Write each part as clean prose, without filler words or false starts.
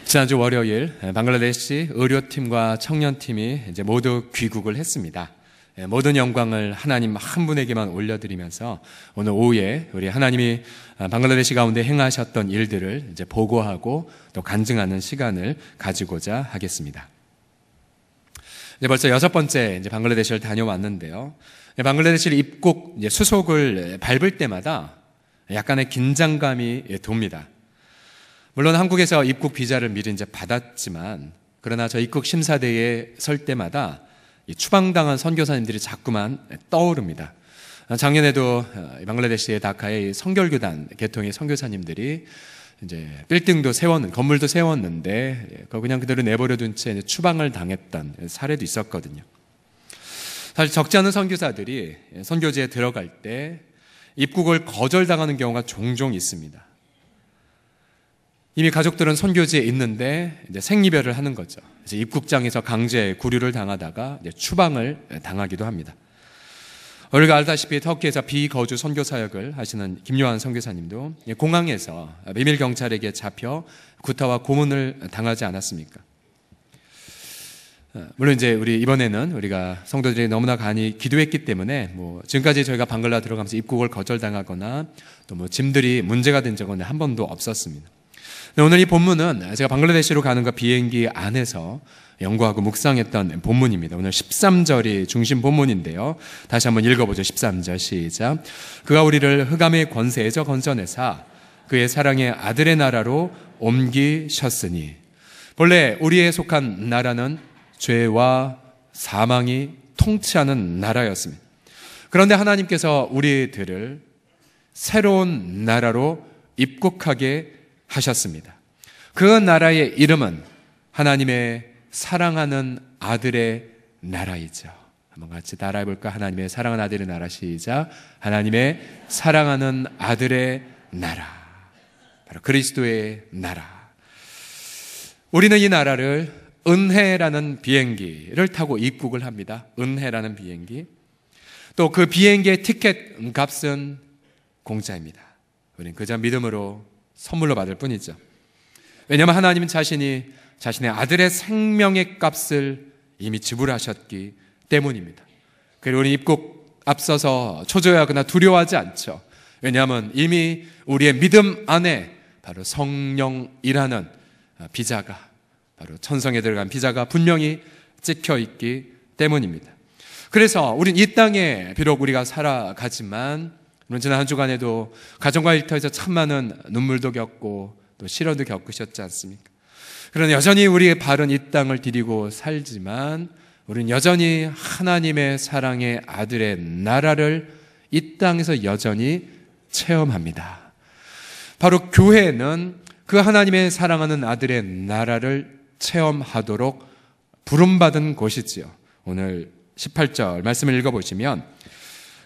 지난주 월요일 방글라데시 의료팀과 청년팀이 이제 모두 귀국을 했습니다. 모든 영광을 하나님 한 분에게만 올려드리면서 오늘 오후에 우리 하나님이 방글라데시 가운데 행하셨던 일들을 이제 보고하고 또 간증하는 시간을 가지고자 하겠습니다. 이제 벌써 6번째 이제 방글라데시를 다녀왔는데요. 방글라데시를 입국 이제 수속을 밟을 때마다 약간의 긴장감이 돕니다. 물론 한국에서 입국 비자를 미리 이제 받았지만, 그러나 저 입국 심사대에 설 때마다 이 추방당한 선교사님들이 자꾸만 떠오릅니다. 작년에도 방글라데시의 다카의 선결교단 계통의 선교사님들이 이제 빌딩도 건물도 세웠는데 그거 그냥 그대로 내버려둔 채 추방을 당했던 사례도 있었거든요. 사실 적지 않은 선교사들이 선교지에 들어갈 때 입국을 거절당하는 경우가 종종 있습니다. 이미 가족들은 선교지에 있는데 이제 생이별을 하는 거죠. 그래서 입국장에서 강제 구류를 당하다가 이제 추방을 당하기도 합니다. 우리가 알다시피 터키에서 비거주 선교 사역을 하시는 김요한 선교사님도 공항에서 비밀 경찰에게 잡혀 구타와 고문을 당하지 않았습니까? 물론 이제 이번에는 우리가 성도들이 너무나 간이 기도했기 때문에 지금까지 저희가 방글라 들어가면서 입국을 거절당하거나 또 짐들이 문제가 된 적은 한 번도 없었습니다. 오늘 이 본문은 제가 방글라데시로 가는 거 비행기 안에서 연구하고 묵상했던 본문입니다. 오늘 13절이 중심 본문인데요. 다시 한번 읽어보죠. 13절 시작. 그가 우리를 흑암의 권세에서 건져내사 그의 사랑의 아들의 나라로 옮기셨으니. 본래 우리에 속한 나라는 죄와 사망이 통치하는 나라였습니다. 그런데 하나님께서 우리들을 새로운 나라로 입국하게 하셨습니다. 그 나라의 이름은 하나님의 사랑하는 아들의 나라이죠. 한번 같이 따라해볼까? 하나님의 사랑하는 아들의 나라 시작. 하나님의 사랑하는 아들의 나라, 바로 그리스도의 나라. 우리는 이 나라를 은혜라는 비행기를 타고 입국을 합니다. 은혜라는 비행기. 또 그 비행기의 티켓 값은 공짜입니다. 우리는 그저 믿음으로 선물로 받을 뿐이죠. 왜냐하면 하나님은 자신이 자신의 아들의 생명의 값을 이미 지불하셨기 때문입니다. 그리고 우리 입국 앞서서 초조해하거나 두려워하지 않죠. 왜냐하면 이미 우리의 믿음 안에 바로 성령이라는 비자가, 바로 천성에 들어간 비자가 분명히 찍혀 있기 때문입니다. 그래서 우린 이 땅에 비록 우리가 살아가지만, 물론 지난 한 주간에도 가정과 일터에서 참 많은 눈물도 겪고 또 시련도 겪으셨지 않습니까? 그러나 여전히 우리의 발은 이 땅을 디디고 살지만 우리는 여전히 하나님의 사랑의 아들의 나라를 이 땅에서 여전히 체험합니다. 바로 교회는 그 하나님의 사랑하는 아들의 나라를 체험하도록 부름받은 곳이지요. 오늘 18절 말씀을 읽어보시면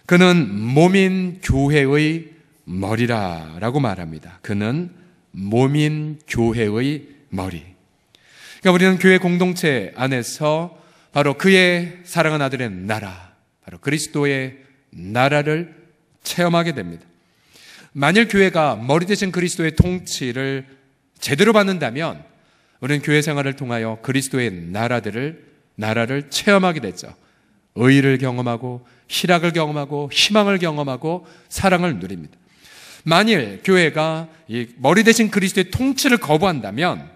그는 몸인 교회의 머리라라고 말합니다. 그는 몸인 교회의 머리. 그러니까 우리는 교회 공동체 안에서 바로 그의 사랑하는 아들의 나라, 바로 그리스도의 나라를 체험하게 됩니다. 만일 교회가 머리 대신 그리스도의 통치를 제대로 받는다면 우리는 교회 생활을 통하여 그리스도의 나라를 체험하게 되죠. 의의를 경험하고 희락을 경험하고 희망을 경험하고 사랑을 누립니다. 만일 교회가 이 머리 대신 그리스도의 통치를 거부한다면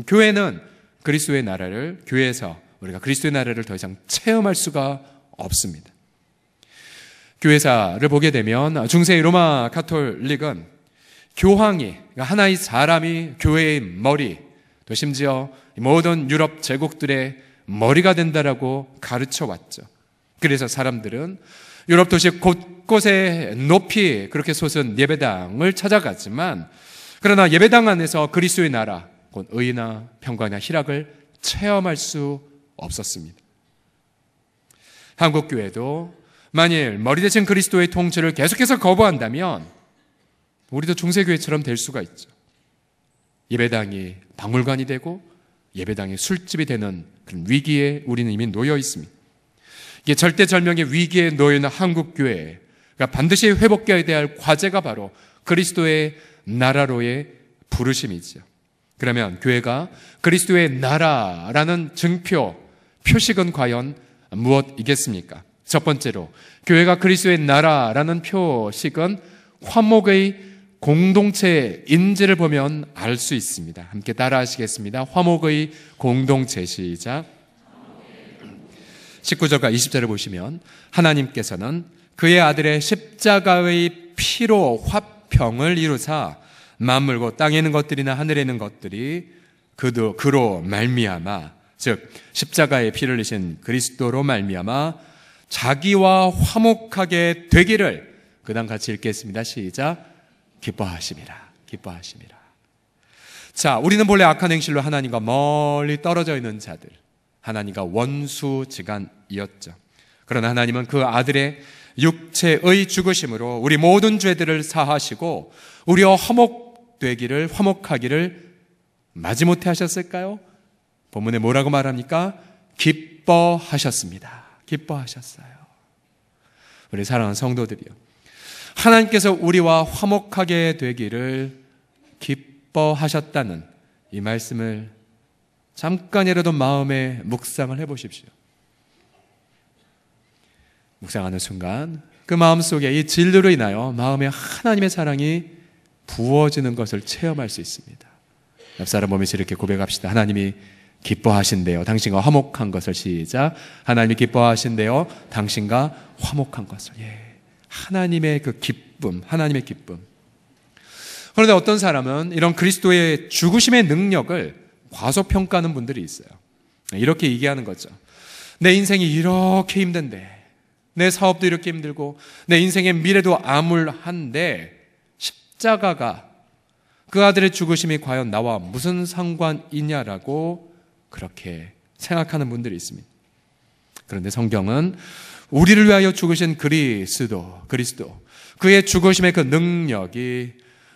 교회는 그리스도의 나라를, 교회에서 우리가 그리스도의 나라를 더 이상 체험할 수가 없습니다. 교회사를 보게 되면 중세 로마 가톨릭은 교황이, 그러니까 하나의 사람이 교회의 머리, 또 심지어 모든 유럽 제국들의 머리가 된다라고 가르쳐 왔죠. 그래서 사람들은 유럽 도시 곳곳에 높이 그렇게 솟은 예배당을 찾아갔지만, 그러나 예배당 안에서 그리스도의 나라, 곧 의나 평강이나 희락을 체험할 수 없었습니다. 한국교회도 만일 머리 대신 그리스도의 통치를 계속해서 거부한다면 우리도 중세교회처럼 될 수가 있죠. 예배당이 박물관이 되고 예배당이 술집이 되는 그런 위기에 우리는 이미 놓여 있습니다. 이게 절대절명의 위기에 놓여 있는 한국교회가 반드시 회복해야 될 과제가 바로 그리스도의 나라로의 부르심이죠. 그러면 교회가 그리스도의 나라라는 증표, 표식은 과연 무엇이겠습니까? 첫 번째로 교회가 그리스도의 나라라는 표식은 화목의 공동체인지를 보면 알 수 있습니다. 함께 따라 하시겠습니다. 화목의 공동체. 시작. 19절과 20절을 보시면 하나님께서는 그의 아들의 십자가의 피로 화평을 이루사 만물고 땅에 있는 것들이나 하늘에 있는 것들이 그로 말미암아, 즉 십자가의 피를 흘리신 그리스도로 말미암아 자기와 화목하게 되기를, 그 다음 같이 읽겠습니다. 시작. 기뻐하심이라. 기뻐하심이라. 자, 우리는 본래 악한 행실로 하나님과 멀리 떨어져 있는 자들, 하나님과 원수지간이었죠. 그러나 하나님은 그 아들의 육체의 죽으심으로 우리 모든 죄들을 사하시고 우리와 화목하기를 마지못해 하셨을까요? 본문에 뭐라고 말합니까? 기뻐하셨습니다. 기뻐하셨어요. 우리 사랑하는 성도들이요, 하나님께서 우리와 화목하게 되기를 기뻐하셨다는 이 말씀을 잠깐이라도 마음에 묵상을 해보십시오. 묵상하는 순간 그 마음속에 이 진리로 인하여 마음에 하나님의 사랑이 부어지는 것을 체험할 수 있습니다. 옆 사람 보면서 이렇게 고백합시다. 하나님이 기뻐하신대요, 당신과 화목한 것을. 시작. 하나님이 기뻐하신대요, 당신과 화목한 것을. 하나님의 그 기쁨, 하나님의 기쁨. 그런데 어떤 사람은 이런 그리스도의 죽으심의 능력을 과소평가하는 분들이 있어요. 이렇게 얘기하는 거죠. 내 인생이 이렇게 힘든데, 내 사업도 이렇게 힘들고, 내 인생의 미래도 암울한데 십자가가, 그 아들의 죽으심이 과연 나와 무슨 상관이냐라고 그렇게 생각하는 분들이 있습니다. 그런데 성경은 우리를 위하여 죽으신 그리스도, 그의 죽으심의 그 능력이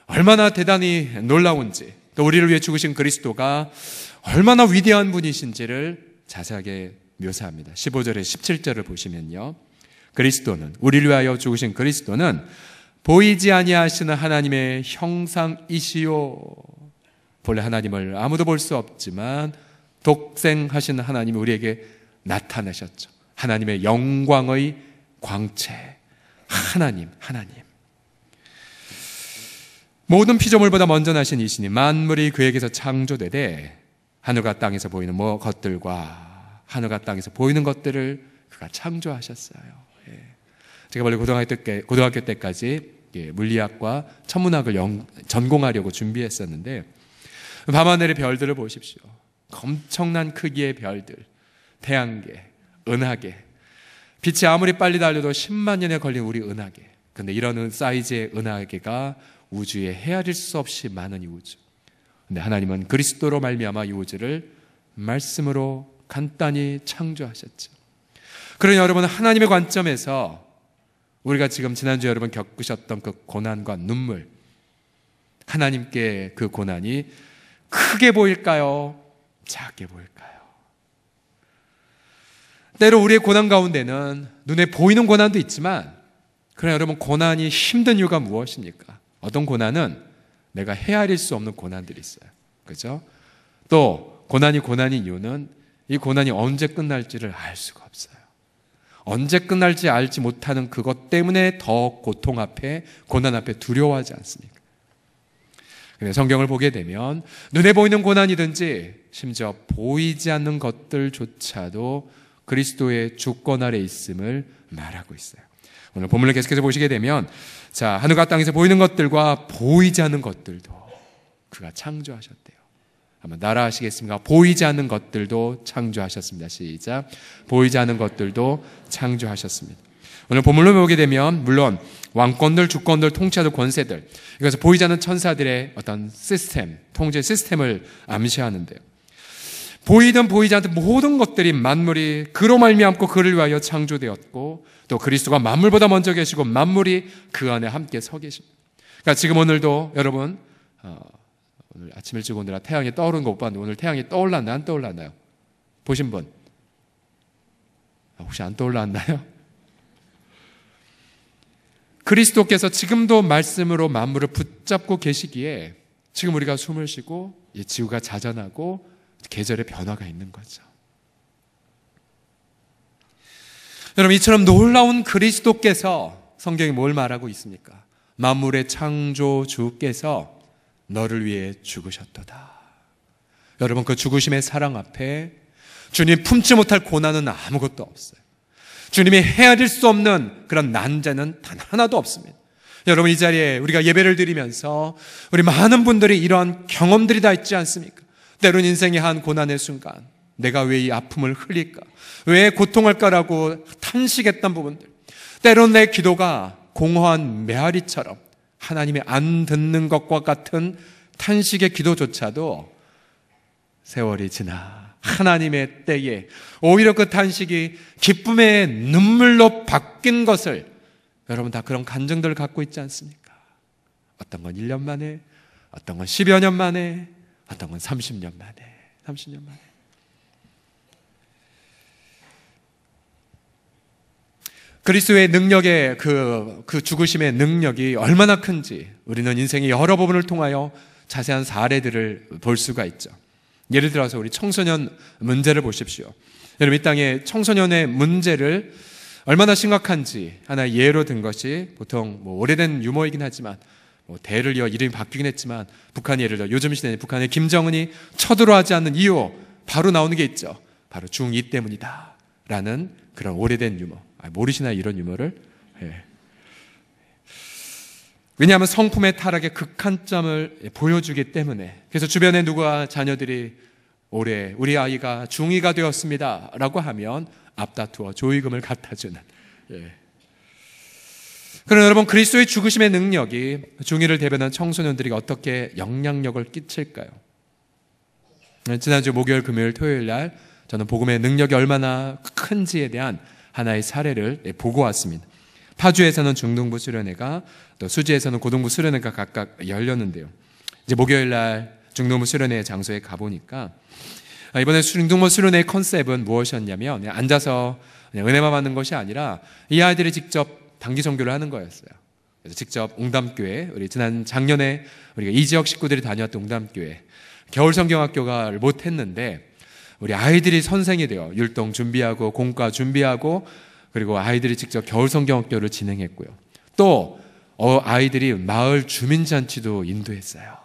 얼마나 대단히 놀라운지, 또 우리를 위해 죽으신 그리스도가 얼마나 위대한 분이신지를 자세하게 묘사합니다. 15절에 17절을 보시면요, 그리스도는, 우리를 위하여 죽으신 그리스도는 보이지 아니하시는 하나님의 형상이시요. 본래 하나님을 아무도 볼 수 없지만 독생하신 하나님이 우리에게 나타나셨죠. 하나님의 영광의 광채, 하나님. 모든 피조물보다 먼저 나신 이신이 만물이 그에게서 창조되되 하늘과 땅에서 보이는 것들과 하늘과 땅에서 보이는 것들을 그가 창조하셨어요. 제가 원래 고등학교 때까지 물리학과 천문학을 전공하려고 준비했었는데, 밤하늘의 별들을 보십시오. 엄청난 크기의 별들, 태양계, 은하계, 빛이 아무리 빨리 달려도 10만 년에 걸린 우리 은하계. 근데 이런 사이즈의 은하계가 우주에 헤아릴 수 없이 많은 이 우주. 근데 하나님은 그리스도로 말미암아 이 우주를 말씀으로 간단히 창조하셨죠. 그러니 여러분, 하나님의 관점에서 우리가 지금 지난주 여러분 겪으셨던 그 고난과 눈물, 하나님께 그 고난이 크게 보일까요? 작게 보일까요? 때로 우리의 고난 가운데는 눈에 보이는 고난도 있지만, 그러나 여러분, 고난이 힘든 이유가 무엇입니까? 어떤 고난은 내가 헤아릴 수 없는 고난들이 있어요. 그렇죠? 또 고난인 이유는 이 고난이 언제 끝날지를 알 수가 없어요. 언제 끝날지 알지 못하는 그것 때문에 더 고통 앞에, 고난 앞에 두려워하지 않습니까? 성경을 보게 되면 눈에 보이는 고난이든지 심지어 보이지 않는 것들조차도 그리스도의 주권 아래 있음을 말하고 있어요. 오늘 본문을 계속해서 보시게 되면, 자, 하늘과 땅에서 보이는 것들과 보이지 않는 것들도 그가 창조하셨대요. 한번 따라하시겠습니까? 보이지 않는 것들도 창조하셨습니다. 시작. 보이지 않는 것들도 창조하셨습니다. 오늘 본문을 보게 되면 물론 왕권들, 주권들, 통치자들, 권세들, 이것은 보이지 않는 천사들의 어떤 시스템, 통제 시스템을 암시하는데요. 보이든 보이지 않든 모든 것들이, 만물이 그로 말미암고 그를 위하여 창조되었고, 또 그리스도가 만물보다 먼저 계시고 만물이 그 안에 함께 서 계십니다. 그러니까 지금 오늘도 여러분, 오늘 아침 일찍 오느라 태양이 떠오르는 거 못 봤는데 오늘 태양이 떠올랐나요? 안 떠올랐나요? 보신 분? 혹시 안 떠올랐나요? 그리스도께서 지금도 말씀으로 만물을 붙잡고 계시기에 지금 우리가 숨을 쉬고 지구가 자전하고 계절의 변화가 있는 거죠. 여러분, 이처럼 놀라운 그리스도께서 성경이 뭘 말하고 있습니까? 만물의 창조주께서 너를 위해 죽으셨도다. 여러분, 그 죽으심의 사랑 앞에 주님 품지 못할 고난은 아무것도 없어요. 주님이 헤아릴 수 없는 그런 난제는 단 하나도 없습니다. 여러분, 이 자리에 우리가 예배를 드리면서 우리 많은 분들이 이러한 경험들이 다 있지 않습니까? 때론 인생의 한 고난의 순간, 내가 왜 이 아픔을 흘릴까? 왜 고통할까라고 탄식했던 부분들, 때론 내 기도가 공허한 메아리처럼 하나님이 안 듣는 것과 같은 탄식의 기도조차도 세월이 지나 하나님의 때에 오히려 그 탄식이 기쁨의 눈물로 바뀐 것을, 여러분 다 그런 간증들을 갖고 있지 않습니까? 어떤 건 1년 만에, 어떤 건 10여 년 만에, 어떤 건 30년 만에, 30년 만에. 그리스도의 능력의 그 죽으심의 능력이 얼마나 큰지 우리는 인생의 여러 부분을 통하여 자세한 사례들을 볼 수가 있죠. 예를 들어서 우리 청소년 문제를 보십시오. 여러분, 이 땅의 청소년의 문제를 얼마나 심각한지 하나의 예로 든 것이, 보통 오래된 유머이긴 하지만 대를 이어 이름이 바뀌긴 했지만, 북한이 예를 들어 요즘 시대에 북한의 김정은이 쳐들어가지 않는 이유, 바로 나오는 게 있죠. 바로 중2 때문이다 라는 그런 오래된 유머. 모르시나요, 이런 유머를? 예. 왜냐하면 성품의 타락의 극한점을 보여주기 때문에. 그래서 주변에 누가 자녀들이 올해 우리 아이가 중2가 되었습니다 라고 하면 앞다투어 조의금을 갖다주는. 예. 그럼 여러분, 그리스도의 죽으심의 능력이 중2를 대변한 청소년들에게 어떻게 영향력을 끼칠까요? 지난주 목요일, 금요일, 토요일 날 저는 복음의 능력이 얼마나 큰지에 대한 하나의 사례를 보고 왔습니다. 파주에서는 중등부 수련회가, 또 수지에서는 고등부 수련회가 각각 열렸는데요. 이제 목요일 날 중등부 수련회 장소에 가보니까, 이번에 중등부 수련회의 컨셉은 무엇이었냐면, 그냥 앉아서 그냥 은혜만 받는 것이 아니라 이 아이들이 직접 단기 선교를 하는 거였어요. 그래서 직접 옹담교회, 우리 지난 작년에 우리가 이 지역 식구들이 다녔던 옹담교회 겨울 성경학교가 못했는데, 우리 아이들이 선생이 되어 율동 준비하고 공과 준비하고, 그리고 아이들이 직접 겨울 성경학교를 진행했고요. 또 아이들이 마을 주민잔치도 인도했어요.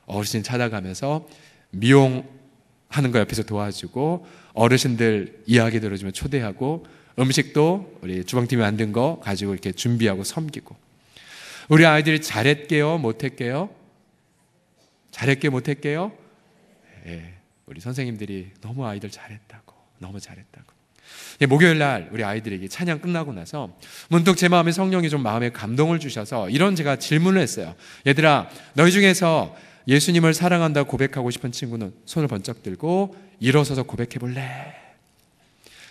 어르신 찾아가면서 미용하는 거 옆에서 도와주고, 어르신들 이야기 들어주면 초대하고, 음식도 우리 주방팀이 만든 거 가지고 이렇게 준비하고 섬기고. 우리 아이들이 잘했게요, 못했게요? 잘했게, 못했게요? 예. 우리 선생님들이 너무 아이들 잘했다고, 너무 잘했다고. 목요일 날 우리 아이들에게 찬양 끝나고 나서 문득 제 마음에 성령이 좀 마음에 감동을 주셔서 이런 제가 질문을 했어요. 얘들아, 너희 중에서 예수님을 사랑한다고 고백하고 싶은 친구는 손을 번쩍 들고 일어서서 고백해 볼래?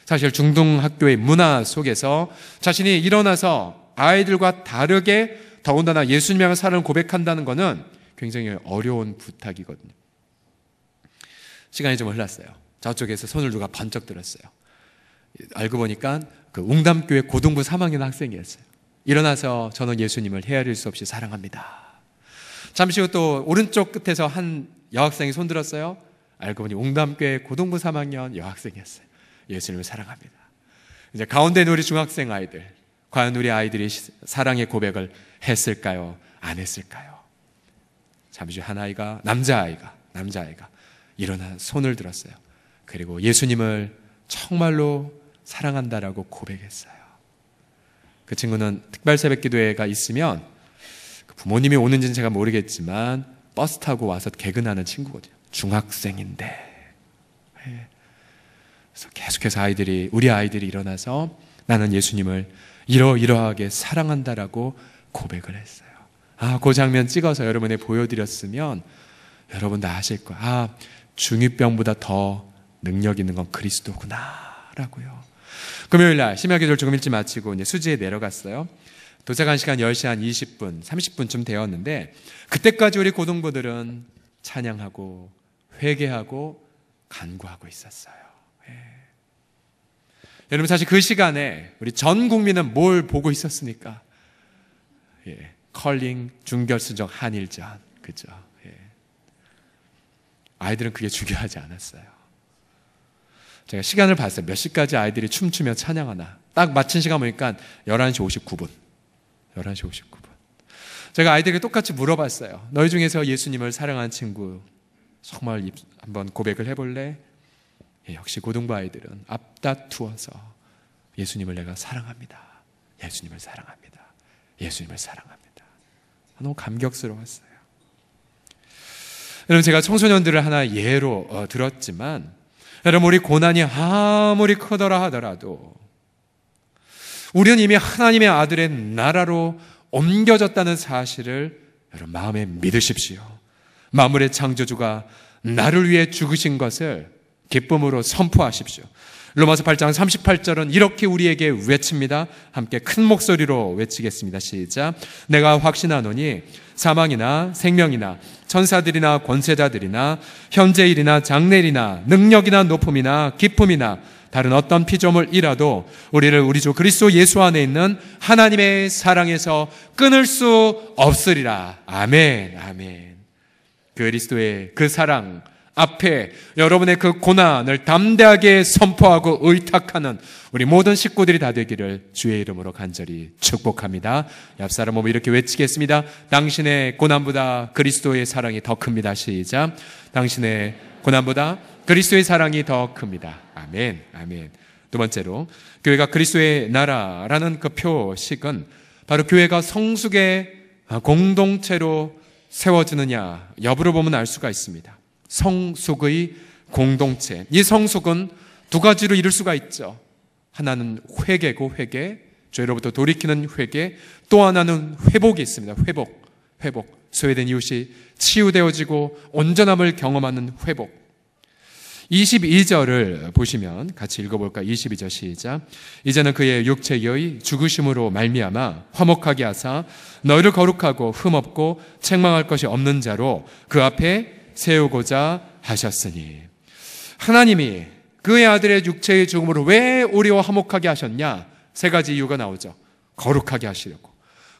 사실 중등학교의 문화 속에서 자신이 일어나서 아이들과 다르게 더군다나 예수님을 향한 사랑을 고백한다는 것은 굉장히 어려운 부탁이거든요. 시간이 좀 흘렀어요. 저쪽에서 손을 누가 번쩍 들었어요. 알고 보니까 그 웅담교회 고등부 3학년 학생이었어요. 일어나서 저는 예수님을 헤아릴 수 없이 사랑합니다. 잠시 후 또 오른쪽 끝에서 한 여학생이 손 들었어요. 알고 보니 웅담교회 고등부 3학년 여학생이었어요. 예수님을 사랑합니다. 이제 가운데 있는 우리 중학생 아이들, 과연 우리 아이들이 사랑의 고백을 했을까요? 안 했을까요? 잠시 후 한 아이가, 남자아이가 일어나 손을 들었어요. 그리고 예수님을 정말로 사랑한다라고 고백했어요. 그 친구는 특별 새벽 기도회가 있으면 부모님이 오는지는 제가 모르겠지만 버스 타고 와서 개근하는 친구거든요. 중학생인데. 그래서 계속해서 우리 아이들이 일어나서 나는 예수님을 이러이러하게 사랑한다라고 고백을 했어요. 그 장면 찍어서 여러분에 보여드렸으면 여러분 다 아실 거예요. 중2병보다 더 능력 있는 건 그리스도구나 라고요. 금요일날 심야기도를 조금 일찍 마치고 이제 수지에 내려갔어요. 도착한 시간 10시 한 20분, 30분쯤 되었는데, 그때까지 우리 고등부들은 찬양하고 회개하고 간구하고 있었어요. 여러분, 사실 그 시간에 우리 전 국민은 뭘 보고 있었습니까? 컬링 준결승전 한일전, 그죠? 아이들은 그게 중요하지 않았어요. 제가 시간을 봤어요. 몇 시까지 아이들이 춤추며 찬양하나. 딱 마친 시간 보니까 11시 59분. 11시 59분. 제가 아이들에게 똑같이 물어봤어요. 너희 중에서 예수님을 사랑하는 친구 정말 한번 고백을 해볼래? 역시 고등부 아이들은 앞다투어서 예수님을 내가 사랑합니다. 예수님을 사랑합니다. 예수님을 사랑합니다. 너무 감격스러웠어요. 여러분, 제가 청소년들을 하나 예로 들었지만, 여러분, 우리 고난이 아무리 크더라 하더라도 우리는 이미 하나님의 아들의 나라로 옮겨졌다는 사실을 여러분 마음에 믿으십시오. 만물의 창조주가 나를 위해 죽으신 것을 기쁨으로 선포하십시오. 로마서 8장 38절은 이렇게 우리에게 외칩니다. 함께 큰 목소리로 외치겠습니다. 시작. 내가 확신하노니 사망이나 생명이나 천사들이나 권세자들이나 현재일이나 장래일이나 능력이나 높음이나 기쁨이나 다른 어떤 피조물이라도 우리를 우리 주 그리스도 예수 안에 있는 하나님의 사랑에서 끊을 수 없으리라. 아멘. 아멘. 그리스도의 그 사랑 앞에 여러분의 그 고난을 담대하게 선포하고 의탁하는 우리 모든 식구들이 다 되기를 주의 이름으로 간절히 축복합니다. 옆사람 몸을 이렇게 외치겠습니다. 당신의 고난보다 그리스도의 사랑이 더 큽니다. 시작. 당신의 고난보다 그리스도의 사랑이 더 큽니다. 아멘. 아멘. 두 번째로, 교회가 그리스도의 나라라는 그 표식은 바로 교회가 성숙의 공동체로 세워지느냐 여부를 보면 알 수가 있습니다. 성숙의 공동체. 이 성숙은 두 가지로 이룰 수가 있죠. 하나는 회개고 회개, 죄로부터 돌이키는 회개, 또 하나는 회복이 있습니다. 회복. 소외된 이웃이 치유되어지고 온전함을 경험하는 회복. 22절을 보시면 같이 읽어볼까요? 22절 시작. 이제는 그의 육체의 죽으심으로 말미암아 화목하게 하사 너희를 거룩하고 흠없고 책망할 것이 없는 자로 그 앞에 세우고자 하셨으니. 하나님이 그의 아들의 육체의 죽음으로 왜 우리와 화목하게 하셨냐? 세 가지 이유가 나오죠. 거룩하게 하시려고,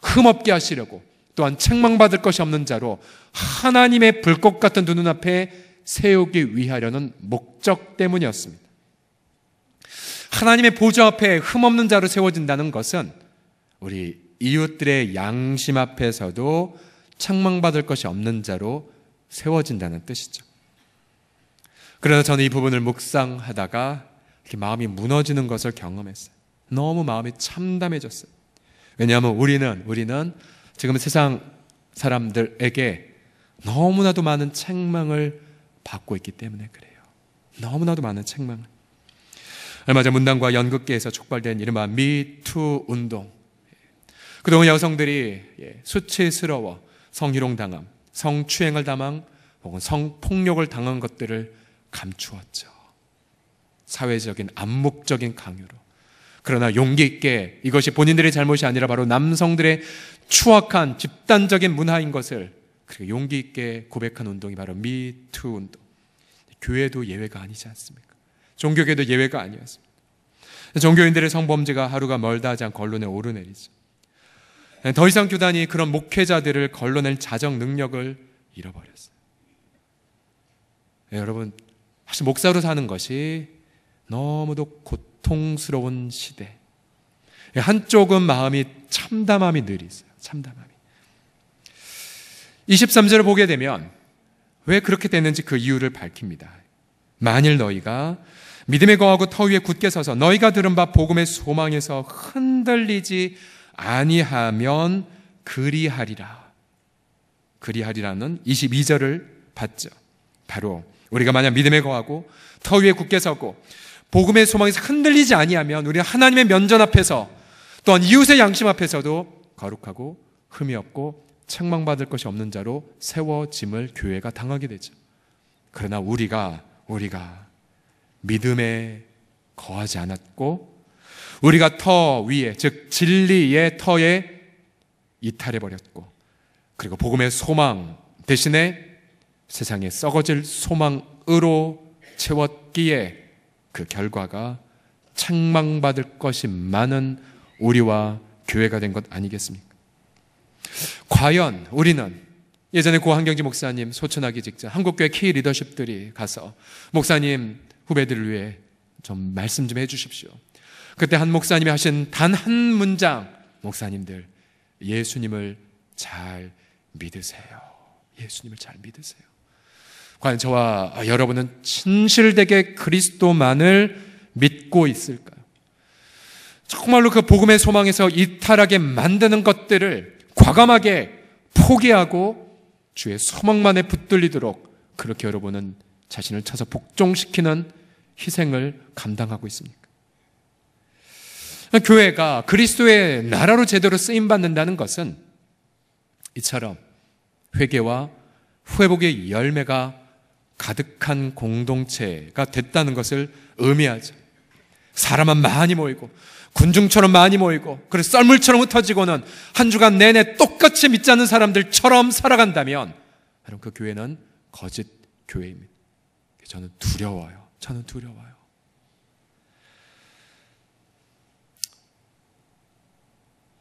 흠없게 하시려고, 또한 책망받을 것이 없는 자로 하나님의 불꽃 같은 두 눈앞에 세우기 위하려는 목적 때문이었습니다. 하나님의 보좌 앞에 흠없는 자로 세워진다는 것은 우리 이웃들의 양심 앞에서도 책망받을 것이 없는 자로 세워진다는 뜻이죠. 그러나 저는 이 부분을 묵상하다가 이렇게 마음이 무너지는 것을 경험했어요. 너무 마음이 참담해졌어요. 왜냐하면 우리는 지금 세상 사람들에게 너무나도 많은 책망을 받고 있기 때문에 그래요. 너무나도 많은 책망을. 얼마 전 문단과 연극계에서 촉발된 이른바 미투 운동. 그동안 여성들이 수치스러워 성희롱 당함, 성추행을 당함, 혹은 성폭력을 당한 것들을 감추었죠. 사회적인 암묵적인 강요로. 그러나 용기 있게 이것이 본인들의 잘못이 아니라 바로 남성들의 추악한 집단적인 문화인 것을 그리고 용기 있게 고백한 운동이 바로 미투 운동. 교회도 예외가 아니지 않습니까? 종교계도 예외가 아니었습니다. 종교인들의 성범죄가 하루가 멀다 하지 않고 언론에 오르내리죠. 더 이상 교단이 그런 목회자들을 걸러낼 자정 능력을 잃어버렸어요. 여러분, 사실 목사로 사는 것이 너무도 고통스러운 시대. 한쪽은 마음이 참담함이 늘 있어요. 참담함이. 23절을 보게 되면 왜 그렇게 됐는지 그 이유를 밝힙니다. 만일 너희가 믿음에 거하고 터 위에 굳게 서서 너희가 들은 바 복음의 소망에서 흔들리지 아니하면 그리하리라. 그리하리라는 22절을 봤죠. 바로 우리가 만약 믿음에 거하고 터 위에 굳게 서고 복음의 소망에서 흔들리지 아니하면 우리는 하나님의 면전 앞에서 또한 이웃의 양심 앞에서도 거룩하고 흠이 없고 책망받을 것이 없는 자로 세워짐을 교회가 당하게 되죠. 그러나 우리가 믿음에 거하지 않았고 우리가 터 위에, 즉 진리의 터에 이탈해버렸고 그리고 복음의 소망 대신에 세상에 썩어질 소망으로 채웠기에 그 결과가 책망받을 것이 많은 우리와 교회가 된 것 아니겠습니까? 과연 우리는 예전에 고 한경지 목사님 소천하기 직전 한국교회 키 리더십들이 가서 목사님 후배들을 위해 좀 말씀 좀 해주십시오. 그때 한 목사님이 하신 단 한 문장, 목사님들 예수님을 잘 믿으세요. 예수님을 잘 믿으세요. 과연 저와 여러분은 진실되게 그리스도만을 믿고 있을까요? 정말로 그 복음의 소망에서 이탈하게 만드는 것들을 과감하게 포기하고 주의 소망만에 붙들리도록 그렇게 여러분은 자신을 찾아 복종시키는 희생을 감당하고 있습니까? 교회가 그리스도의 나라로 제대로 쓰임받는다는 것은 이처럼 회개와 회복의 열매가 가득한 공동체가 됐다는 것을 의미하죠. 사람은 많이 모이고 군중처럼 많이 모이고 그래서 썰물처럼 흩어지고는 한 주간 내내 똑같이 믿지 않는 사람들처럼 살아간다면 여러분 그 교회는 거짓 교회입니다. 저는 두려워요. 저는 두려워요.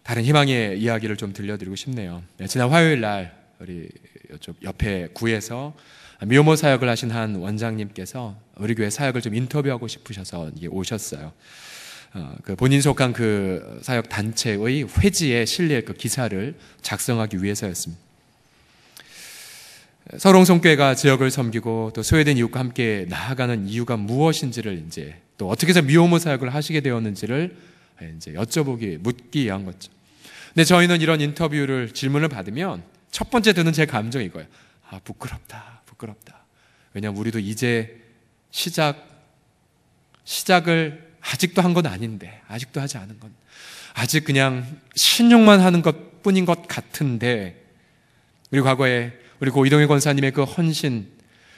다른 희망의 이야기를 좀 들려드리고 싶네요. 지난 화요일 날 우리 이쪽 옆에 구에서 미혼모 사역을 하신 한 원장님께서 우리 교회 사역을 좀 인터뷰하고 싶으셔서 오셨어요. 그 본인 속한 그 사역 단체의 회지에 실릴 그 기사를 작성하기 위해서였습니다. 서롱성교회가 지역을 섬기고 또 소외된 이웃과 함께 나아가는 이유가 무엇인지를 이제 또 어떻게 해서 미혼모 사역을 하시게 되었는지를 이제 묻기 위한 거죠. 근데 저희는 이런 인터뷰를 질문을 받으면 첫 번째 드는 제 감정이 이거예요. 아, 부끄럽다. 왜냐하면 우리도 이제 시작을 아직도 한 건 아닌데, 아직도 하지 않은 건 아직 그냥 신용만 하는 것 뿐인 것 같은데, 우리 과거에 우리 고 이동희 권사님의 그 헌신,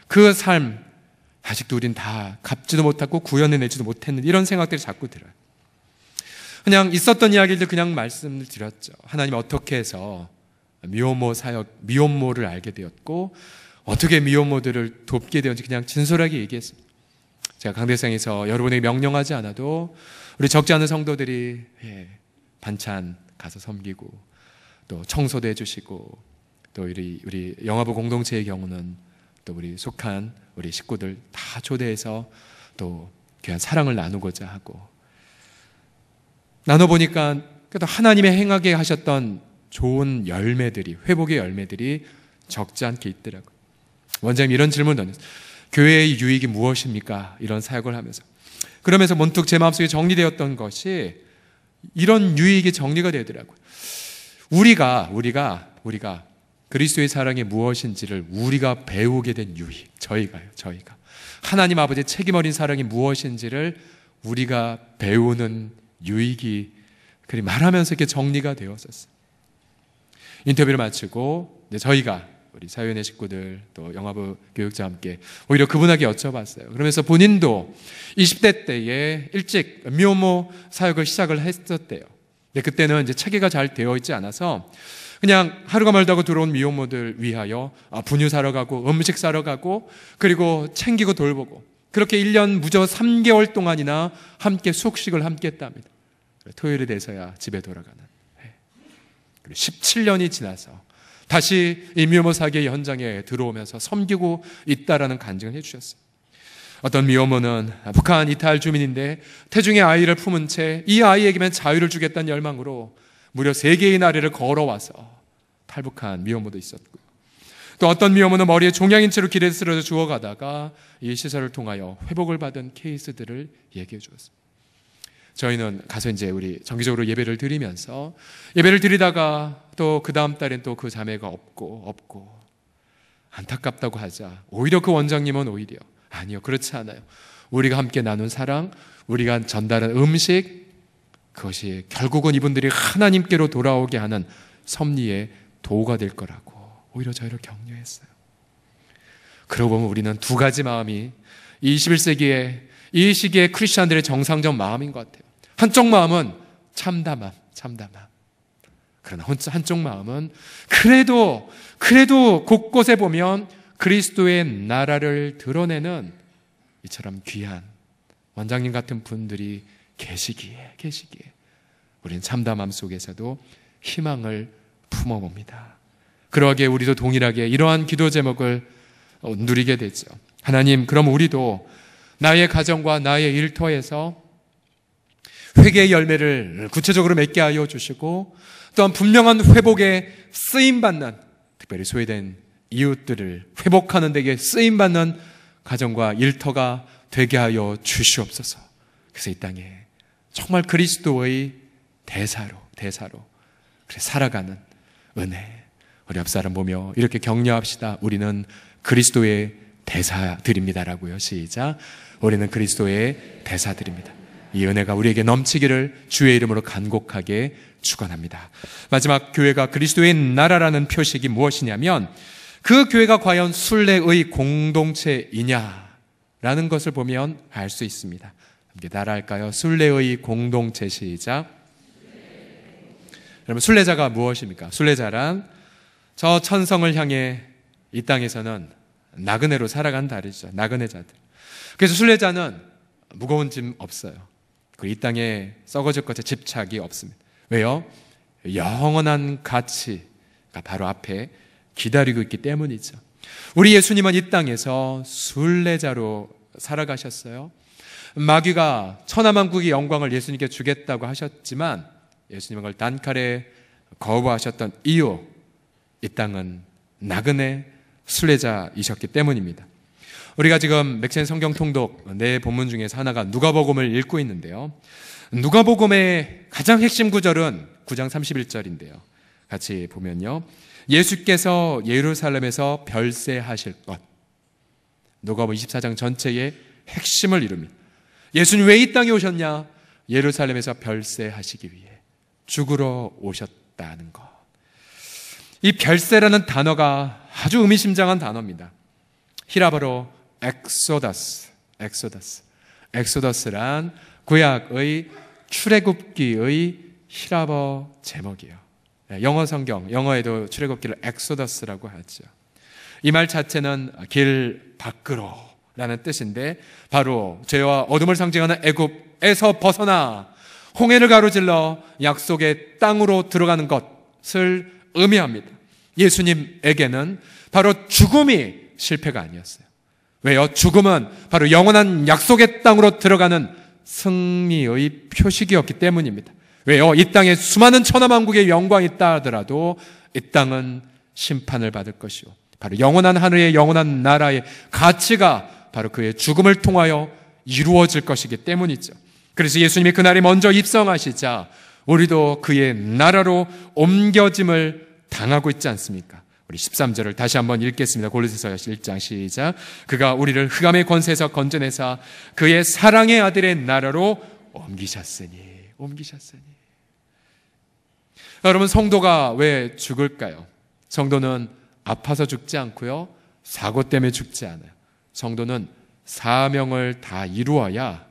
그 삶 아직도 우린 다 갚지도 못하고 구현해내지도 못했는데 이런 생각들이 자꾸 들어요. 그냥 있었던 이야기들 그냥 말씀을 드렸죠. 하나님 어떻게 해서 미혼모를 알게 되었고 어떻게 미혼모들을 돕게 되었는지 그냥 진솔하게 얘기했습니다. 제가 강대상에서 여러분에게 명령하지 않아도 우리 적지 않은 성도들이 반찬 가서 섬기고 또 청소도 해주시고 또 우리 영화부 공동체의 경우는 또 우리 속한 우리 식구들 다 초대해서 또 귀한 사랑을 나누고자 하고 나눠보니까 그래도 하나님의 행하게 하셨던 좋은 열매들이, 회복의 열매들이 적지 않게 있더라고요. 원장님 이런 질문을 던졌어요. 교회의 유익이 무엇입니까? 이런 사역을 하면서. 그러면서 문득 제 마음속에 정리되었던 것이 이런 유익이 정리가 되더라고요. 우리가 그리스도의 사랑이 무엇인지를 우리가 배우게 된 유익, 저희가 하나님 아버지의 책임 어린 사랑이 무엇인지를 우리가 배우는 유익이 그리 말하면서 이렇게 정리가 되었었어요. 인터뷰를 마치고 저희가 우리 사회연의 식구들 또 영화부 교육자와 함께 오히려 그분에게 여쭤봤어요. 그러면서 본인도 20대 때에 일찍 미혼모 사역을 시작을 했었대요. 근데 그때는 이제 체계가 잘 되어 있지 않아서 그냥 하루가 멀다고 들어온 미혼모들 위하여 분유 사러 가고 음식 사러 가고 그리고 챙기고 돌보고 그렇게 1년 무려 3개월 동안이나 함께 숙식을 함께 했답니다. 토요일에 돼서야 집에 돌아가는. 그리고 17년이 지나서 다시 이 미혼모 사기의 현장에 들어오면서 섬기고 있다라는 간증을 해주셨어요. 어떤 미혼모는 북한 이탈 주민인데 태중의 아이를 품은 채 이 아이에게만 자유를 주겠다는 열망으로 무려 3개의 나래를 걸어와서 탈북한 미혼모도 있었고요. 또 어떤 미혼모는 머리에 종양인 채로 길에 쓰러져 죽어가다가 이 시설을 통하여 회복을 받은 케이스들을 얘기해 주었습니다. 저희는 가서 이제 우리 정기적으로 예배를 드리면서 예배를 드리다가 또 그 다음 달엔 또 그 자매가 없고 안타깝다고 하자 오히려 그 원장님은 오히려 아니요 그렇지 않아요. 우리가 함께 나눈 사랑, 우리가 전달한 음식 그것이 결국은 이분들이 하나님께로 돌아오게 하는 섭리의 도구가 될 거라고 오히려 저희를 격려했어요. 그러고 보면 우리는 두 가지 마음이 21세기에 이 시기에 크리스찬들의 정상적 마음인 것 같아요. 한쪽 마음은 참담함. 그러나 한쪽 마음은 그래도 곳곳에 보면 그리스도의 나라를 드러내는 이처럼 귀한 원장님 같은 분들이 계시기에 우리는 참담함 속에서도 희망을 품어봅니다. 그러하게 우리도 동일하게 이러한 기도 제목을 누리게 되죠. 하나님, 그럼 우리도 나의 가정과 나의 일터에서 회개의 열매를 구체적으로 맺게 하여 주시고, 또한 분명한 회복에 쓰임받는, 특별히 소외된 이웃들을 회복하는 데에 쓰임받는 가정과 일터가 되게 하여 주시옵소서. 그래서 이 땅에 정말 그리스도의 대사로 그래 살아가는 은혜, 우리 옆사람 보며 이렇게 격려합시다. 우리는 그리스도의 대사들입니다라고요. 시작. 우리는 그리스도의 대사들입니다. 이 은혜가 우리에게 넘치기를 주의 이름으로 간곡하게 축원합니다. 마지막, 교회가 그리스도의 나라라는 표식이 무엇이냐면, 그 교회가 과연 순례의 공동체이냐라는 것을 보면 알 수 있습니다. 함께 따라할까요? 순례의 공동체. 시작. 여러분, 순례자가 무엇입니까? 순례자란 저 천성을 향해 이 땅에서는 나그네로 살아간 자들이죠. 나그네자들. 그래서 순례자는 무거운 짐 없어요. 이 땅에 썩어질 것에 집착이 없습니다. 왜요? 영원한 가치가 바로 앞에 기다리고 있기 때문이죠. 우리 예수님은 이 땅에서 순례자로 살아가셨어요. 마귀가 천하만국의 영광을 예수님께 주겠다고 하셨지만 예수님은 그걸 단칼에 거부하셨던 이유, 이 땅은 나그네 순례자이셨기 때문입니다. 우리가 지금 맥센 성경 통독 네 본문 중에서 하나가 누가복음을 읽고 있는데요. 누가복음의 가장 핵심 구절은 9장 31절인데요. 같이 보면요. 예수께서 예루살렘에서 별세하실 것. 누가복음 24장 전체의 핵심을 이룹니다. 예수님 왜 이 땅에 오셨냐? 예루살렘에서 별세하시기 위해 죽으러 오셨다는 것. 이 별세라는 단어가 아주 의미심장한 단어입니다. 히라바로 엑소더스란 구약의 출애굽기의 히라버 제목이에요. 영어 성경, 영어에도 출애굽기를 엑소더스라고 하죠. 이 말 자체는 길 밖으로 라는 뜻인데, 바로 죄와 어둠을 상징하는 애굽에서 벗어나 홍해를 가로질러 약속의 땅으로 들어가는 것을 의미합니다. 예수님에게는 바로 죽음이 실패가 아니었어요. 왜요? 죽음은 바로 영원한 약속의 땅으로 들어가는 승리의 표식이었기 때문입니다. 왜요? 이 땅에 수많은 천하만국의 영광이 있다 하더라도 이 땅은 심판을 받을 것이요, 바로 영원한 하늘의 영원한 나라의 가치가 바로 그의 죽음을 통하여 이루어질 것이기 때문이죠. 그래서 예수님이 그날에 먼저 입성하시자 우리도 그의 나라로 옮겨짐을 당하고 있지 않습니까? 우리 13절을 다시 한번 읽겠습니다. 골로새서 1장 시작. 그가 우리를 흑암의 권세에서 건져내사 그의 사랑의 아들의 나라로 옮기셨으니. 여러분, 성도가 왜 죽을까요? 성도는 아파서 죽지 않고요, 사고 때문에 죽지 않아요. 성도는 사명을 다 이루어야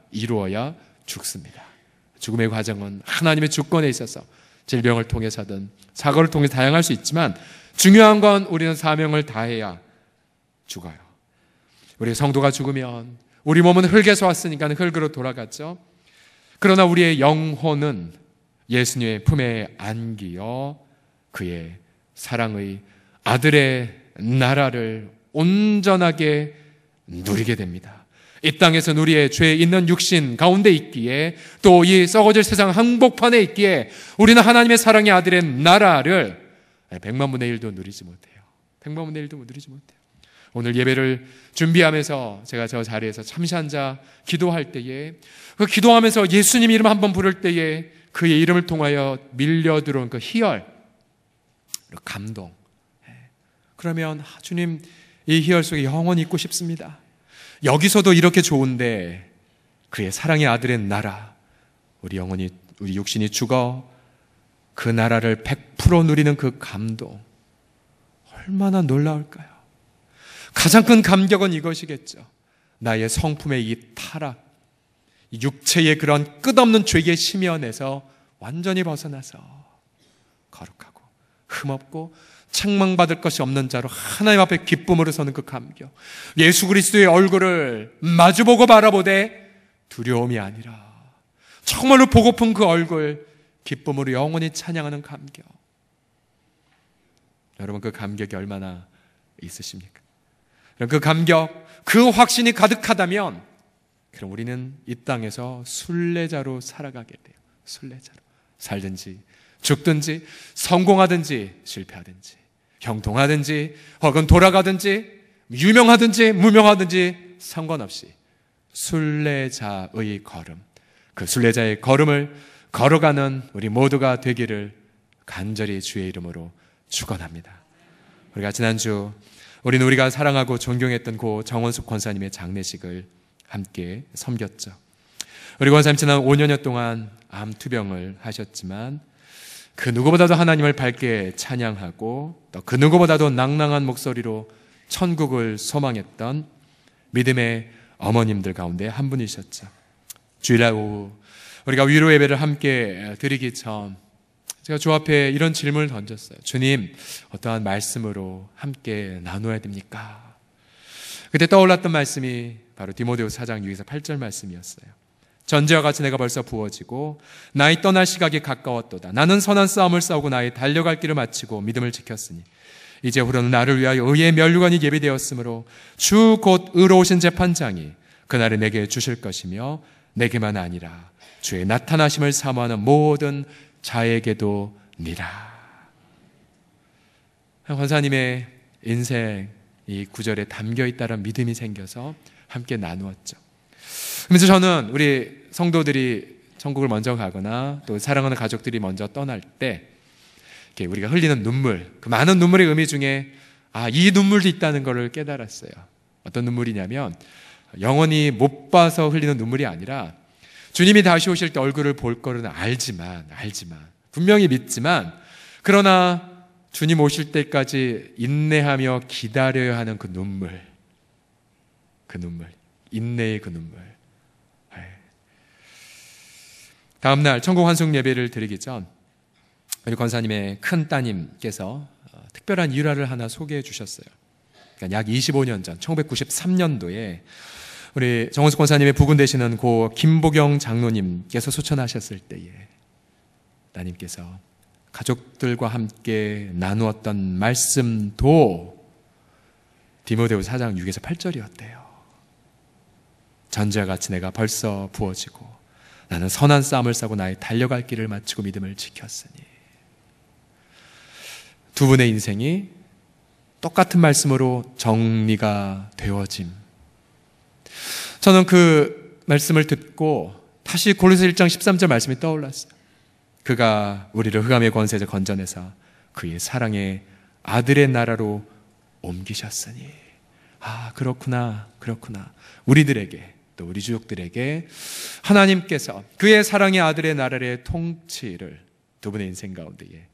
죽습니다. 죽음의 과정은 하나님의 주권에 있어서 질병을 통해서든 사고를 통해 다양할 수 있지만, 중요한 건 우리는 사명을 다해야 죽어요. 우리 성도가 죽으면 우리 몸은 흙에서 왔으니까 흙으로 돌아갔죠. 그러나 우리의 영혼은 예수님의 품에 안기어 그의 사랑의 아들의 나라를 온전하게 누리게 됩니다. 이 땅에서 우리의 죄 있는 육신 가운데 있기에, 또 이 썩어질 세상 항복판에 있기에 우리는 하나님의 사랑의 아들의 나라를 100만 분의 1도 누리지 못해요. 100만 분의 1도 누리지 못해요. 오늘 예배를 준비하면서 제가 저 자리에서 잠시 앉아 기도할 때에, 그 기도하면서 예수님 이름 한번 부를 때에 그의 이름을 통하여 밀려 들어온 그 희열, 감동. 그러면 주님, 이 희열 속에 영원히 있고 싶습니다. 여기서도 이렇게 좋은데 그의 사랑의 아들의 나라, 우리 영혼이, 우리 육신이 죽어 그 나라를 100% 누리는 그 감동, 얼마나 놀라울까요? 가장 큰 감격은 이것이겠죠. 나의 성품의 이 타락, 이 육체의 그런 끝없는 죄의 심연에서 완전히 벗어나서 거룩하고 흠없고 책망받을 것이 없는 자로 하나님 앞에 기쁨으로 서는 그 감격, 예수 그리스도의 얼굴을 마주보고 바라보되 두려움이 아니라 정말로 보고픈 그 얼굴, 기쁨으로 영원히 찬양하는 감격. 여러분, 그 감격이 얼마나 있으십니까? 그 감격, 그 확신이 가득하다면 그럼 우리는 이 땅에서 순례자로 살아가게 돼요. 순례자로 살든지 죽든지 성공하든지 실패하든지 형통하든지 혹은 돌아가든지 유명하든지 무명하든지 상관없이 순례자의 걸음, 그 순례자의 걸음을 걸어가는 우리 모두가 되기를 간절히 주의 이름으로 축원합니다. 우리가 지난주 우리가 사랑하고 존경했던 고 정원숙 권사님의 장례식을 함께 섬겼죠. 우리 권사님 지난 5년여 동안 암투병을 하셨지만 그 누구보다도 하나님을 밝게 찬양하고 또 그 누구보다도 낭낭한 목소리로 천국을 소망했던 믿음의 어머님들 가운데 한 분이셨죠. 주일날 오후 우리가 위로 예배를 함께 드리기 전 제가 주 앞에 이런 질문을 던졌어요. 주님, 어떠한 말씀으로 함께 나누어야 됩니까? 그때 떠올랐던 말씀이 바로 디모데후서 4장 6에서 8절 말씀이었어요. 전제와 같이 내가 벌써 부어지고 나의 떠날 시각이 가까웠도다. 나는 선한 싸움을 싸우고 나의 달려갈 길을 마치고 믿음을 지켰으니 이제후로는 나를 위하여 의의 면류관이 예비되었으므로 주 곧 의로우신 재판장이 그날에 내게 주실 것이며 내게만 아니라 주의 나타나심을 사모하는 모든 자에게도 니라. 권사님의 인생 이 구절에 담겨있다는 믿음이 생겨서 함께 나누었죠. 그래서 저는 우리 성도들이 천국을 먼저 가거나 또 사랑하는 가족들이 먼저 떠날 때 우리가 흘리는 눈물, 그 많은 눈물의 의미 중에 이 눈물도 있다는 것을 깨달았어요. 어떤 눈물이냐면 영원히 못 봐서 흘리는 눈물이 아니라 주님이 다시 오실 때 얼굴을 볼 거는 알지만 분명히 믿지만 그러나 주님 오실 때까지 인내하며 기다려야 하는 그 눈물, 인내의 그 눈물. 다음날 천국 환송 예배를 드리기 전 우리 권사님의 큰 따님께서 특별한 일화를 하나 소개해 주셨어요. 그러니까 약 25년 전 1993년도에 우리 정원숙 권사님의 부군 되시는 고 김보경 장로님께서 소천하셨을 때에 따님께서 가족들과 함께 나누었던 말씀도 디모데후서 4장 6에서 8절이었대요. 전제와 같이 내가 벌써 부어지고 나는 선한 싸움을 싸고 나의 달려갈 길을 마치고 믿음을 지켰으니. 두 분의 인생이 똑같은 말씀으로 정리가 되어짐. 저는 그 말씀을 듣고 다시 골로새 1장 13절 말씀이 떠올랐어요. 그가 우리를 흑암의 권세에서 건져내사 그의 사랑의 아들의 나라로 옮기셨으니. 그렇구나. 우리들에게 또 우리 주족들에게 하나님께서 그의 사랑의 아들의 나라의 통치를 두 분의 인생 가운데에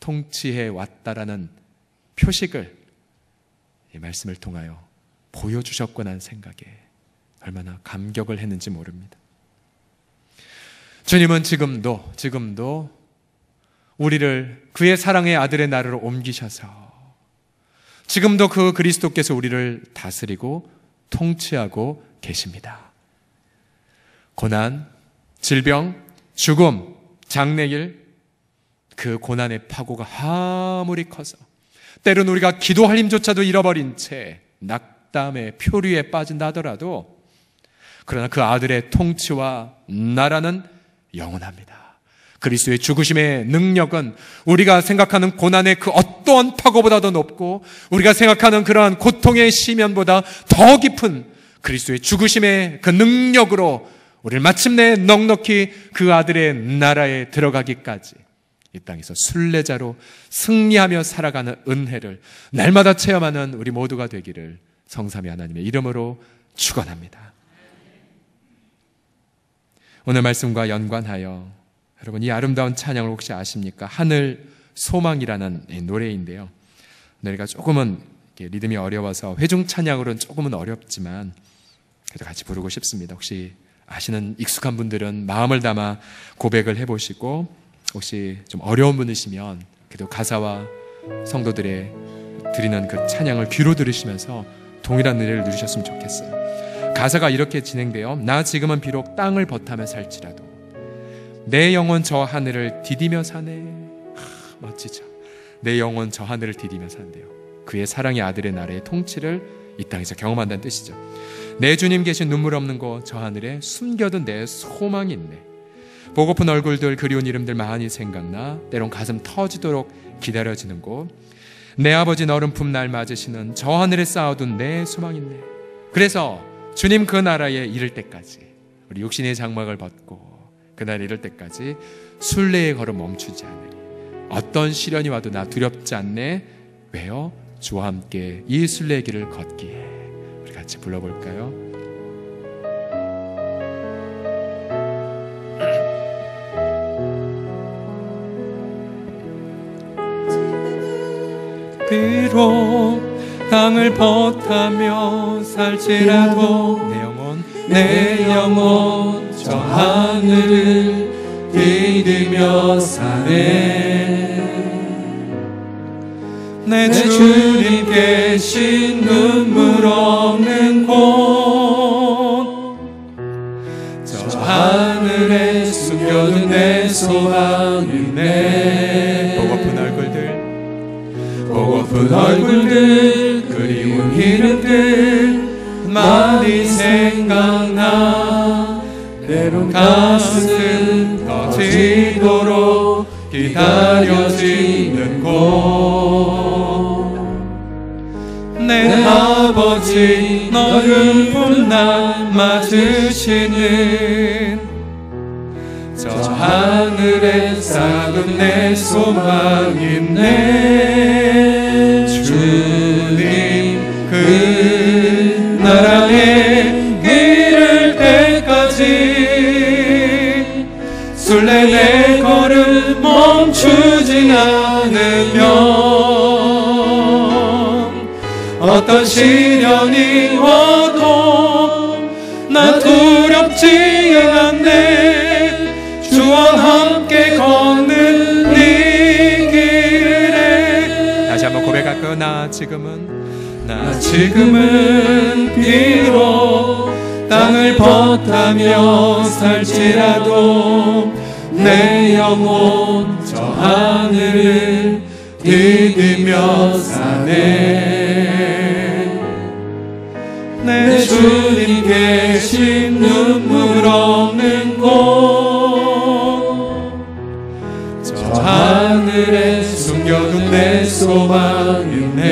통치해 왔다라는 표식을 이 말씀을 통하여 보여주셨구나 하는 생각에 얼마나 감격을 했는지 모릅니다. 주님은 지금도 우리를 그의 사랑의 아들의 나라로 옮기셔서 지금도 그 그리스도께서 우리를 다스리고 통치하고 계십니다. 고난, 질병, 죽음, 장래일, 그 고난의 파고가 아무리 커서 때로는 우리가 기도할 힘조차도 잃어버린 채 낙담의 표류에 빠진다 하더라도 그러나 그 아들의 통치와 나라는 영원합니다. 그리스도의 죽으심의 능력은 우리가 생각하는 고난의 그 어떠한 파고보다도 높고 우리가 생각하는 그러한 고통의 시면보다 더 깊은 그리스도의 죽으심의 그 능력으로 우리를 마침내 넉넉히 그 아들의 나라에 들어가기까지 이 땅에서 순례자로 승리하며 살아가는 은혜를 날마다 체험하는 우리 모두가 되기를 성삼위 하나님의 이름으로 축원합니다. 오늘 말씀과 연관하여 여러분 이 아름다운 찬양을 혹시 아십니까? 하늘 소망이라는 노래인데요. 노래가 조금은 리듬이 어려워서 회중 찬양으로는 조금은 어렵지만 그래도 같이 부르고 싶습니다. 혹시 아시는 익숙한 분들은 마음을 담아 고백을 해보시고 혹시 좀 어려운 분이시면 그래도 가사와 성도들의 드리는 그 찬양을 귀로 들으시면서 동일한 은혜를 누리셨으면 좋겠어요. 가사가 이렇게 진행돼요. 나 지금은 비록 땅을 버타며 살지라도 내 영혼 저 하늘을 디디며 사네. 멋지죠. 내 영혼 저 하늘을 디디며 산대요. 그의 사랑의 아들의 나라의 통치를 이 땅에서 경험한다는 뜻이죠. 내 주님 계신 눈물 없는 곳 저 하늘에 숨겨둔 내 소망이 있네. 보고픈 얼굴들 그리운 이름들 많이 생각나 때론 가슴 터지도록 기다려지는 곳 내 아버지 너른 품 날 맞으시는 저 하늘에 쌓아둔 내 소망이 있네. 그래서 주님 그 나라에 이를 때까지 우리 육신의 장막을 벗고 그날 이를 때까지 순례의 걸음 멈추지 않으리. 어떤 시련이 와도 나 두렵지 않네. 왜요? 주와 함께 이 순례의 길을 걷기에. 우리 같이 불러볼까요? 비록 땅을 벗하며 살지라도 내 영혼 저 하늘을 디디며 사네. 내 주님 계신 눈물 없는 곳 저 하늘에 숨겨둔 내 소망이네. 보고픈 얼굴들 그리운 이름들 많이 생각나 때론 가슴 터지도록 기다려지는 곳 내 아버지 너를 훗날 맞으시는 저 하늘에 쌓은 내 소망이네. 주님 그 나라에 이를 때까지 순례 내 걸음 멈추지 않으면 어떤 시련이 와도 나 두렵지 않네. 주와 함께 걷는 네 길에. 다시 한번 고백할까요? 나 지금은 비록 땅을 벗하며 살지라도 내 영혼 저 하늘을 디디며 사네. 내 주님 계신 눈물 없는 곳 저 하늘에 숨겨둔 내 소망이네.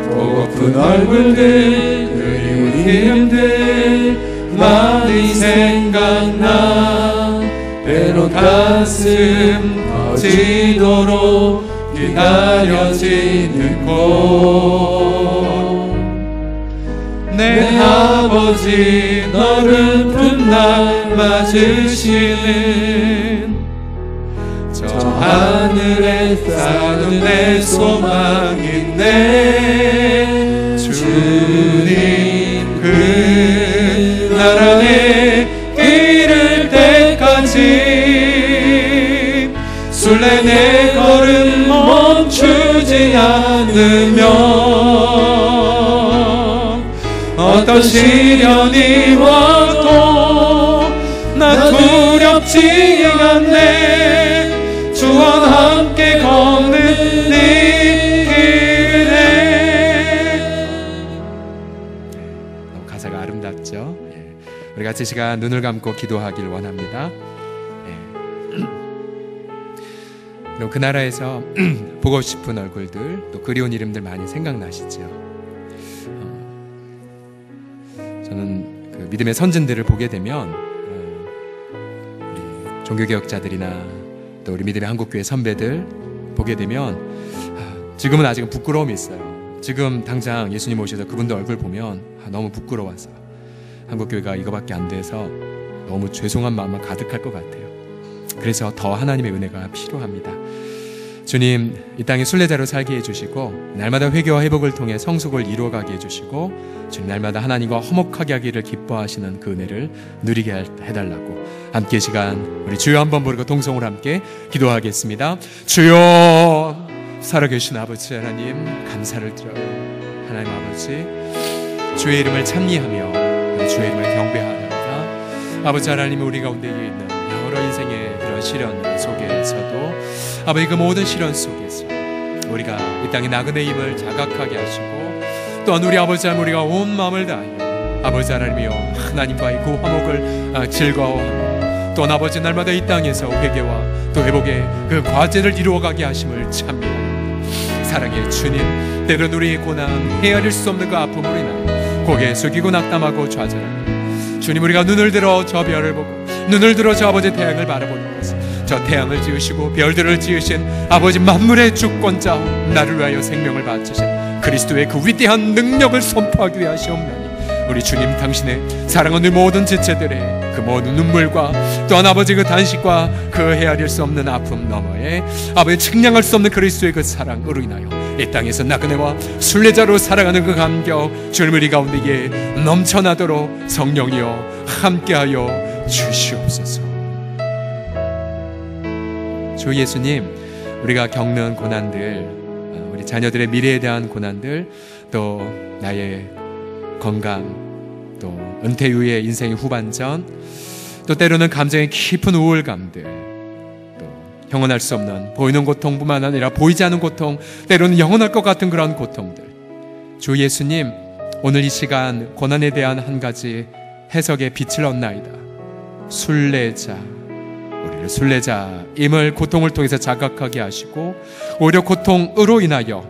보고픈 얼굴들 그리운 이름들 많이 생각나 때론 가슴 터지도록 기다려지는 곳 내 아버지 너를 훗날 맞으시는 저 하늘에 쌓은 내 소망이네. 주님 그 나라에 이를 때까지 순례 내 걸음 멈추지 않으면 어떤 시련이 와도 나 두렵지 않네. 주와 함께 걷는 네 길에. 너무 가사가 아름답죠? 우리 같이 시간 눈을 감고 기도하길 원합니다. 그 나라에서 보고 싶은 얼굴들 또 그리운 이름들 많이 생각나시죠? 저는 그 믿음의 선진들을 보게 되면 우리 종교개혁자들이나 또 우리 믿음의 한국교회 선배들 보게 되면 지금은 아직은 부끄러움이 있어요. 지금 당장 예수님 오셔서 그분들 얼굴 보면 너무 부끄러워서 한국교회가 이거밖에 안 돼서 너무 죄송한 마음만 가득할 것 같아요. 그래서 더 하나님의 은혜가 필요합니다. 주님 이 땅에 순례자로 살게 해주시고 날마다 회개와 회복을 통해 성숙을 이루어가게 해주시고 주님 날마다 하나님과 화목하게 하기를 기뻐하시는 그 은혜를 누리게 해달라고 함께 시간 우리 주여 한번 부르고 동성으로 함께 기도하겠습니다. 주여 살아계신 아버지 하나님 감사를 드려요. 하나님 아버지 주의 이름을 찬미하며 주의 이름을 경배합니다. 아버지 하나님 우리 가운데 있는 여러 여러 인생의 그런 시련 속에서도 아버지 그 모든 시련 속에서 우리가 이 땅의 나그네임을 자각하게 하시고 또한 우리 아버지 하나님 우리가 온 마음을 다하여 아버지 하나님이여 하나님과의 그 화목을 즐거워하며 또한 아버지 날마다 이 땅에서 회개와 또 회복의 그 과제를 이루어가게 하심을 찬미하옵니다. 사랑의 주님, 때론 우리의 고난 헤아릴 수 없는 그 아픔으로 인하여 고개 숙이고 낙담하고 좌절합니다. 주님, 우리가 눈을 들어 저 별을 보고 눈을 들어 저 아버지 태양을 바라보는 것을, 저 태양을 지으시고 별들을 지으신 아버지 만물의 주권자, 나를 위하여 생명을 바치신 그리스도의 그 위대한 능력을 선포하기 위하 시옵나니 우리 주님, 당신의 사랑하는 모든 지체들의 그 모든 눈물과 또한 아버지 그 단식과 그 헤아릴 수 없는 아픔 너머에 아버지 측량할 수 없는 그리스도의 그 사랑으로 인하여 이 땅에서 나그네와 순례자로 살아가는 그 감격 주님 우리 가운데에 넘쳐나도록 성령이여 함께하여 주시옵소서. 주 예수님, 우리가 겪는 고난들, 우리 자녀들의 미래에 대한 고난들, 또 나의 건강, 또 은퇴 이후의 인생의 후반전, 또 때로는 감정의 깊은 우울감들, 또 형언할 수 없는 보이는 고통뿐만 아니라 보이지 않는 고통, 때로는 영원할 것 같은 그런 고통들. 주 예수님, 오늘 이 시간 고난에 대한 한 가지 해석의 빛을 얻나이다. 순례자, 우리를 순례자임을 고통을 통해서 자각하게 하시고 오히려 고통으로 인하여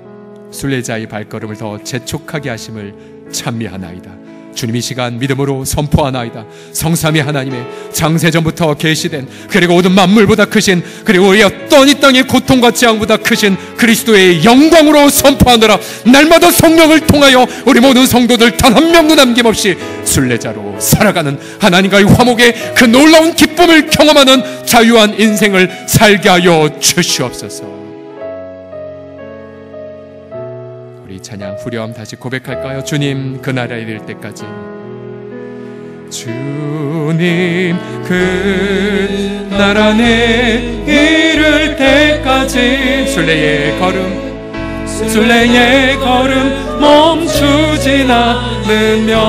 순례자의 발걸음을 더 재촉하게 하심을 찬미하나이다. 주님, 이 시간 믿음으로 선포하나이다. 성삼위 하나님의 창세전부터 계시된, 그리고 모든 만물보다 크신, 그리고 우리 어떤 이 땅의 고통과 재앙보다 크신 그리스도의 영광으로 선포하느라 날마다 성령을 통하여 우리 모든 성도들 단 한 명도 남김없이 순례자로 살아가는 하나님과의 화목의 그 놀라운 기쁨을 경험하는 자유한 인생을 살게 하여 주시옵소서. 우리 찬양 후렴 다시 고백할까요? 주님, 그 나라에 이를 때까지, 주님 그 나라 내 이를 때까지 순례의 걸음 멈추진 않으며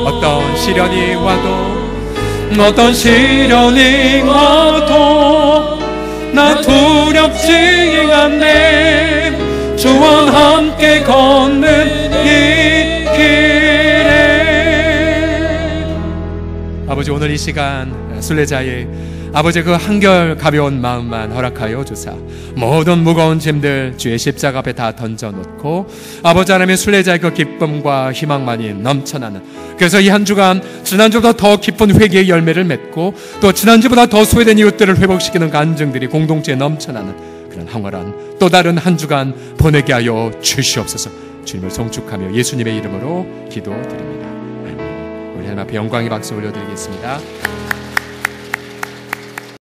어떤 시련이 와도 나 두렵지 않네. 주와 함께 걷는 이 길에. 아버지, 오늘 이 시간 순례자의 아버지 그 한결 가벼운 마음만 허락하여 주사 모든 무거운 짐들 주의 십자가 앞에 다 던져놓고 아버지 하나님의 순례자의 그 기쁨과 희망만이 넘쳐나는, 그래서 이 한 주간 지난주보다 더 깊은 회개의 열매를 맺고 또 지난주보다 더 소외된 이웃들을 회복시키는 간증들이 공동체에 넘쳐나는 그런 황홀한 또 다른 한 주간 보내게 하여 주시옵소서. 주님을 송축하며 예수님의 이름으로 기도드립니다. 우리 하나님 앞에 영광의 박수 올려드리겠습니다.